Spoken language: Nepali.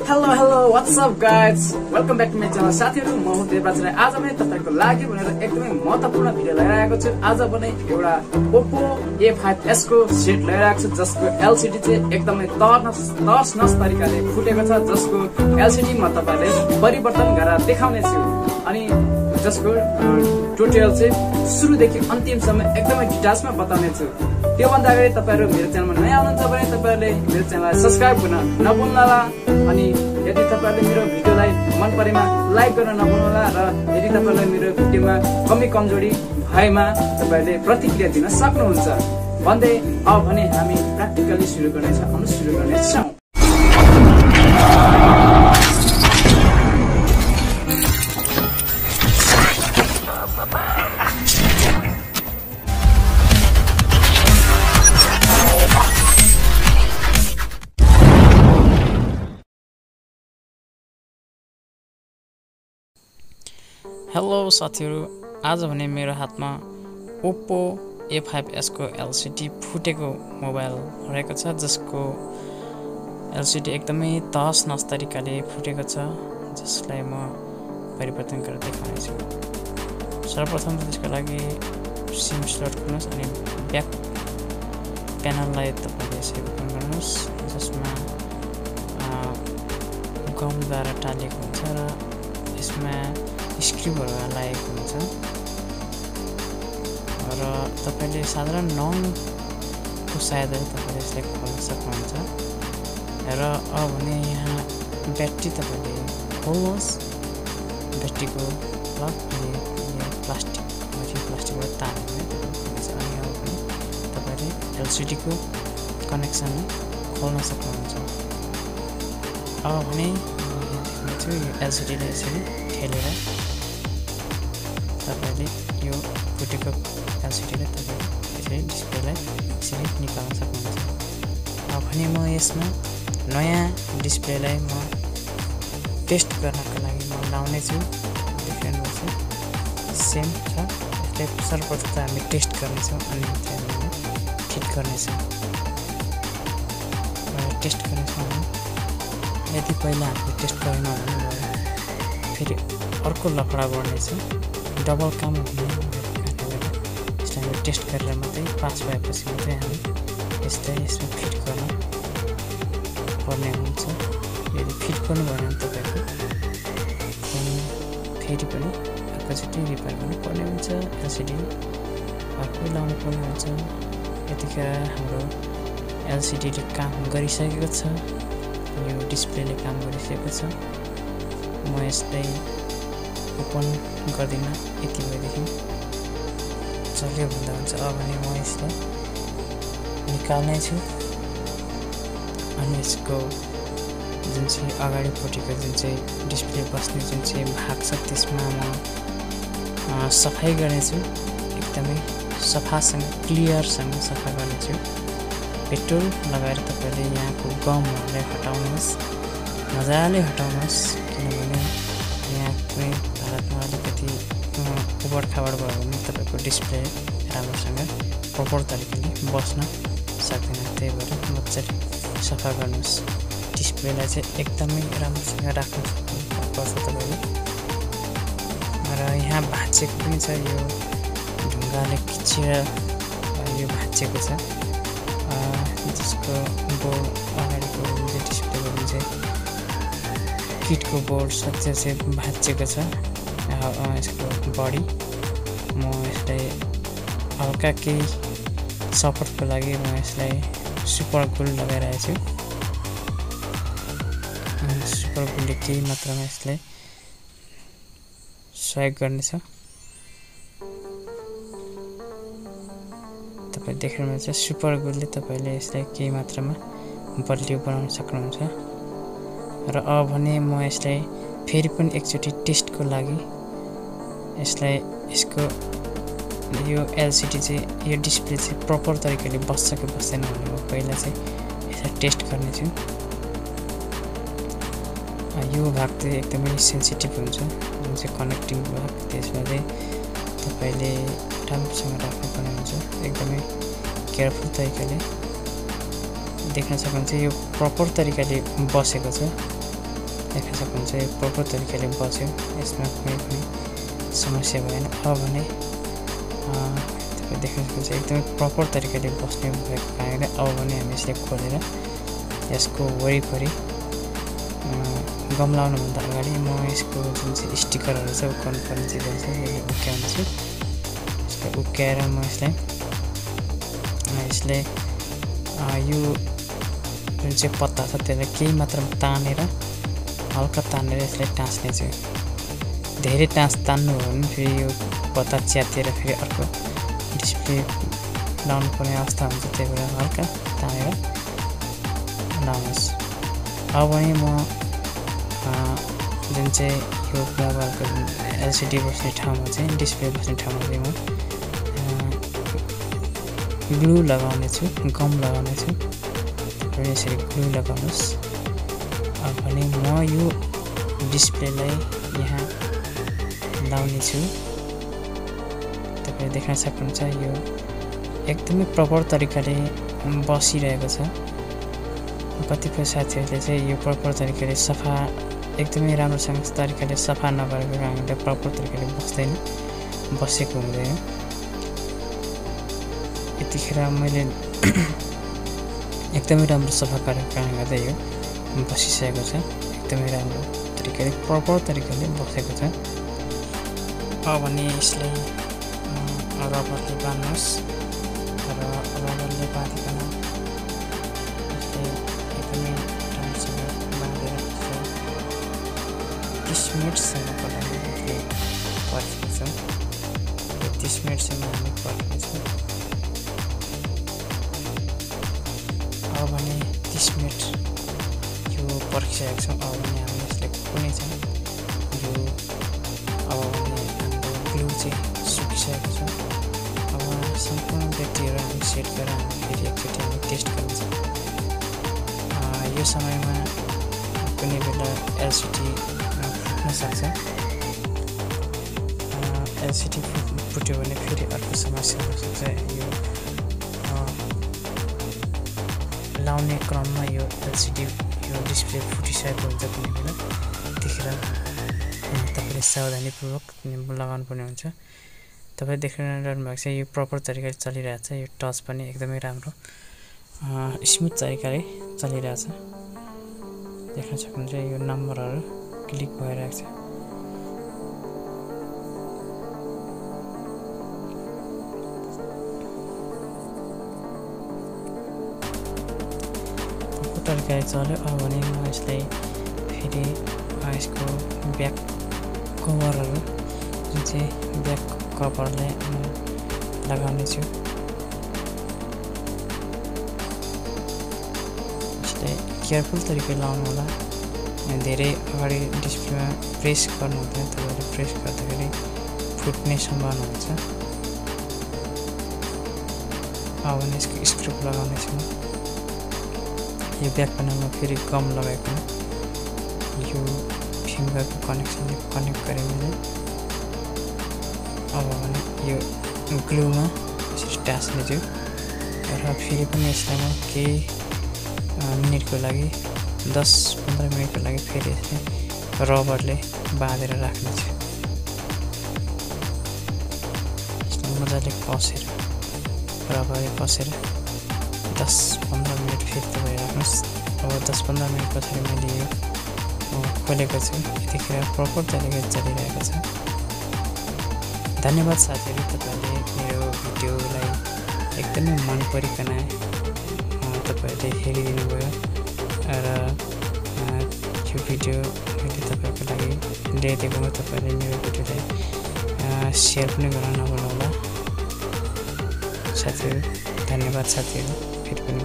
Hello, what's up guys? Welcome back to my channel. साथीहरु म हुँ देवराज र आज पनि तपाईहरुको लागि भनेर एकदमै महत्त्वपूर्ण भिडियो लिएर आएको छु। आज पनि एउटा Oppo A5s को सेट लिएर आएको छु जसको LCD चाहिँ एकदमै तर्स तरिकाले फुटेको छ, जसको LCD म तपाईहरुलाई परिवर्तन गरेर देखाउने छु अनि जसको ट्युटोरियल चाहिँ सुरुदेखि अन्तिमसम्म एकदमै डिटेल्समा बताउने छु। त्यो भन्दा अगाडि तपाईहरु मेरो च्यानलमा नयाँ हुनुहुन्छ भने तपाईहरुले मेरो च्यानललाई सब्स्क्राइब गर्न नभुल्नुहोला अनि यदि तपाईहरुले मेरो भिडियोलाई मन परेमा लाइक गर्न नभुल्नुहोला र यदि तपाईहरुले मेरो भिडियोमा कमी कमजोरी भएमा तपाईहरुले प्रतिक्रिया दिन सक्नुहुन्छ भन्दै अब भने हामी प्र्याक्टिकली सुरु गर्नेछौं। हेलो साथीहरु, आज भने मेरो हातमा Oppo A5s को LCD फुटेको मोबाइल रहेको छ, जसको LCD एकदमै तहस-नहस तरिकाले फुटेको छ, जसलाई म परिवर्तन गरेर देखाउने छु। सर्वप्रथम त्यसको लागि सिम स्लट खोल्नुस् अनि ब्याक प्यानललाई तपाईले यसरी ओपन गर्नुस्, जसमा गमद्वारा टालेको हुन्छ र यसमा स्क्रुहरू लागेको हुन्छ र तपाईले साधारण नङको सहायताले तपाईले यसलाई खोल्न सक्नुहुन्छ। र अब भने यहाँ ब्याट्री तपाईले खोल्नुहोस्, ब्याट्रीको प्लग अनि प्लास्टिकबाट तान्ने अनि अब पनि तपाईले LCD को कनेक्सन खोल्न सक्नुहुन्छ। अब भने यो LCD लाई यसरी खेलेर तपाईले यो फुटेको LCD लाई तपाईले यसरी डिस्प्लेलाई यसरी निकाल्न सक्नुहुन्छ। अब भने म यसमा नयाँ डिस्प्लेलाई म टेस्ट गर्नको लागि म लाउने छु। देख्नुहुन्छ सेम छ, यसलाई सर्वप्रथम हामी टेस्ट गर्नेछौँ अनि त्यहाँबाट फिट गर्नेछौँ। टेस्ट गर्नेछौँ यदि पहिला हामीले टेस्ट गरेनौँ भने फेरि अर्को लफडा गर्नेछ, डबल काम हुने कारणले यसलाई टेस्ट गरेर मात्रै पास भएपछि मात्रै हामी यसलाई यसमा फिट गर्न पर्ने हुन्छ। यदि फिट गर्नु भएन भने तपाईको फेरि पनि एकैचोटि रिपेयर गर्नुपर्ने हुन्छ, LCD अर्को लाउनु पर्ने हुन्छ। यतिखेर हाम्रो LCD ले काम गरिसकेको छ, यो डिस्प्लेले काम गरिसकेको छ। म यसलाई ओपन गर्दिन, यति भएदेखि चल्यो भन्दा हुन्छ। अब भने म यसलाई निकाल्ने छु अनि यसको जुन चाहिँ अगाडि फुटेको जुन चाहिँ डिस्प्ले बस्ने जुन चाहिँ भाग छ त्यसमा म सफाई गर्नेछु। एकदमै सफासँग क्लियरसँग सफा गर्नेछु। पेट्रोल लगाएर तपाईले यहाँको गमहरुलाई हटाउनुहोस्, मजाले हटाउनुहोस्, किनभने यहाँ कुनै हालतमा अलिकति उबड-खाबड भयो भने तपाईको डिस्प्ले राम्रोसँग प्रपर तरिकाले बस्न सक्दैन। त्यही भएर मजाले सफा गर्नुहोस्। डिस्प्लेलाई चाहिँ एकदमै राम्रोसँग राख्नु पर्छ तपाईले। र यहाँ भाँचेको पनि छ, यो ढुङ्गाले खिचेर यो भाँचेको छ, जसको बोर्ड अगाडिको जुन चाहिँ डिस्प्लेको जुन चाहिँ किटको बोर्ड छ त्यो चाहिँ भाँचेको छ यसको बडी। म यसलाई हल्का केही सपोर्टको लागि म यसलाई सुपर ग्लु लगाइरहेको छु। सुपर ग्लुले केही मात्रामा यसलाई सहयोग गर्नेछ। तपाईले देख्नुहुन्छ सुपर ग्लुले तपाईले यसलाई केही मात्रामा बलियो बनाउन सक्नुहुन्छ। र अब भने म यसलाई फेरि पनि एकचोटि टेस्टको लागि यसलाई यसको यो LCD चाहिँ यो डिस्प्ले चाहिँ प्रपर तरिकाले बस्छ कि बस्दैन भनेर म पहिला चाहिँ यसलाई टेस्ट गर्ने छु। यो भाग चाहिँ एकदमै सेन्सिटिभ हुन्छ, जुन चाहिँ कनेक्टिङ भाग, त्यसमा चाहिँ तपाईले राम्रोसँग राख्नुपर्ने हुन्छ। एकदमै केयरफुल तरिकाले देख्न सक्नुहुन्छ यो प्रपर तरिकाले बसेको छ। देख्न सक्नुहुन्छ यो प्रपर तरिकाले बस्यो, यसमा कुनै पनि समस्या भएन। अब भने तपाईँ देख्न सक्नुहुन्छ एकदमै प्रपर तरिकाले बस्ने भएको कारणले अब भने हामी यसले खोलेर यसको वरिपरि गम लाउनुभन्दा अगाडि म यसको जुन चाहिँ स्टिकरहरू छ उक्काउनु पर्ने चिजहरू छ यसले उक्याउँछु। यसलाई उक्याएर म यसले यो जुन चाहिँ पत्ता छ त्यसलाई केही मात्रामा तानेर हल्का तानेर यसलाई टाँस्नेछु। धेरै तान्नु हो भने फेरि यो पत्ता च्यातिएर फेरि अर्को डिस्प्ले लाउनु पर्ने अवस्था हुन्छ, त्यही भएर हल्का तानेर लाउनुहोस्। अब भने म जुन चाहिँ यो मोबाइलको एलसिडी बस्ने ठाउँमा चाहिँ डिस्प्ले बस्ने ठाउँमा चाहिँ म ग्लु लगाउने छु, गम लगाउने छु। तपाईँ यसरी ग्लु लगाउनुहोस्। अब भने म यो डिस्प्लेलाई यहाँ लाउने छु। तपाईँ देख्न सक्नुहुन्छ यो एकदमै प्रपर तरिकाले बसिरहेको छ। कतिपय साथीहरूले चाहिँ यो प्रपर तरिकाले सफा एकदमै राम्रोसँग तरिकाले सफा नगरेको कारणले प्रपर तरिकाले बस्दैन, बसेको हुँदैन। यतिखेर मैले एकदमै राम्रो सफा गरेको कारणले गर्दा यो बसिसकेको छ, एकदमै राम्रो तरिकाले प्रपर तरिकाले बसेको छ। अब भने यसलाई रबरले बाँध्नुहोस् र रबरले बाँधिकन यसलाई एकदमै राम्रोसँग बाँधेर 30 मिनटसम्मको लागि यसले पर्खिन्छौँ। 30 मिनटसम्म हामी पर्खिन्छौँ। अब भने 30 मिनट यो पर्खिसकेको छौँ। अब भने हामी यसलाई खोल्नेछौँ। यो अब भने हाम्रो ग्लु चाहिँ सुकिसकेको छ। अब सम्पूर्ण ब्याट्रीहरू हामी सेट गरेर हामी फेरि एकचोटि हामी टेस्ट गर्नेछौँ। यो समयमा कुनै बेला एलसिडी फुट्न सक्छ। एलसिडी फुट्यो भने फेरि अर्को समस्या हुनसक्छ। यो लाउने क्रममा यो एलसिडी यो डिस्प्ले फुटिसकेको हुन्छ कुनै बेला, त्यतिखेर तपाईँले सावधानीपूर्वक लगाउनु पर्ने हुन्छ। तपाईँ देखिरहनु भएको छ यो प्रपर तरिकाले चलिरहेछ। यो टच पनि एकदमै राम्रो स्मुथ तरिकाले चलिरहेछ। देख्न सक्नुहुन्छ यो नम्बरहरू क्लिक भइरहेको छ। प्रपर तरिकाले चल्यो। अब भने म यसलाई फेरि यसको ब्याक कभरहरू जुन चाहिँ ब्याक कभरलाई म लगाउने छु। यसलाई केयरफुल तरिकाले लाउनु होला। धेरै अगाडि डिस्प्लेमा प्रेस गर्नु हुँदैन, तपाईँले प्रेस गर्दाखेरि फुट्ने सम्भावना हुन्छ। अब भने यसको स्क्रू लगाउने छु। यो ब्याक प्यानलमा फेरि गम लगाएको यो फिङ्गरको कनेक्सनले कनेक्ट गरेँ मैले। अब भने यो ग्लुमा यसरी टाँस्ने छु र फेरि पनि यसलाई म केही मिनटको लागि 10-15 मिनटको लागि फेरि यसलाई रबरले बाँधेर राख्ने छु। यसलाई मजाले कसेर रबरले कसेर 10-15 मिनट फेरि तपाईँ राख्नुहोस्। अब 10-15 मिनट पछाडि मैले यो खोलेको छु। यतिखेर प्रपर तरिकाले चलिरहेको छ। धन्यवाद साथीहरू, तपाईँहरूले मेरो भिडियोलाई एकदमै मन परिकन तपाईँहरूले हेरिदिनु भयो र यो भिडियो मैले तपाईँको लागि ल्याइदिएकोमा तपाईँहरूले मेरो भिडियोलाई सेयर पनि गर्न नभुल्नुहोला साथीहरू। धन्यवाद साथीहरू, फेरि पनि